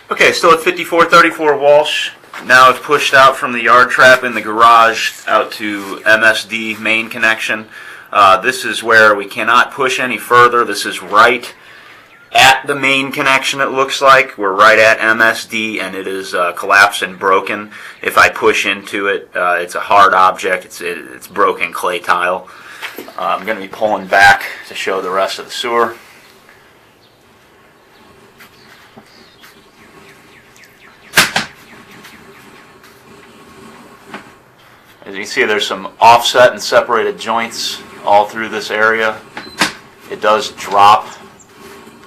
Okay, still at 5434 Walsh. Now I've pushed out from the yard trap in the garage out to MSD main connection. This is where we cannot push any further. This is right at the main connection, it looks like. We're right at MSD and it is collapsed and broken. If I push into it, it's a hard object. It's broken clay tile. I'm going to be pulling back to show the rest of the sewer. As you can see, there's some offset and separated joints all through this area. It does drop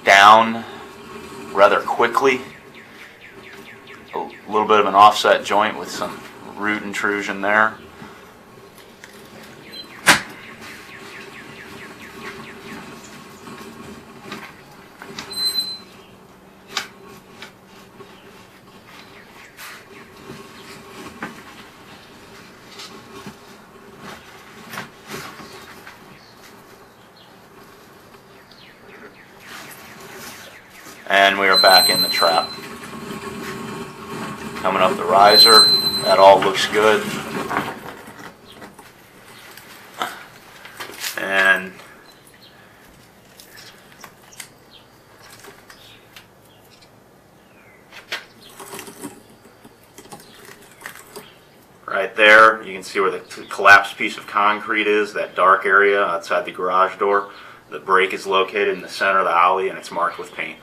down rather quickly. A little bit of an offset joint with some root intrusion there. And we are back in the trap. Coming up the riser, that all looks good. And right there, you can see where the collapsed piece of concrete is, that dark area outside the garage door. The break is located in the center of the alley and it's marked with paint.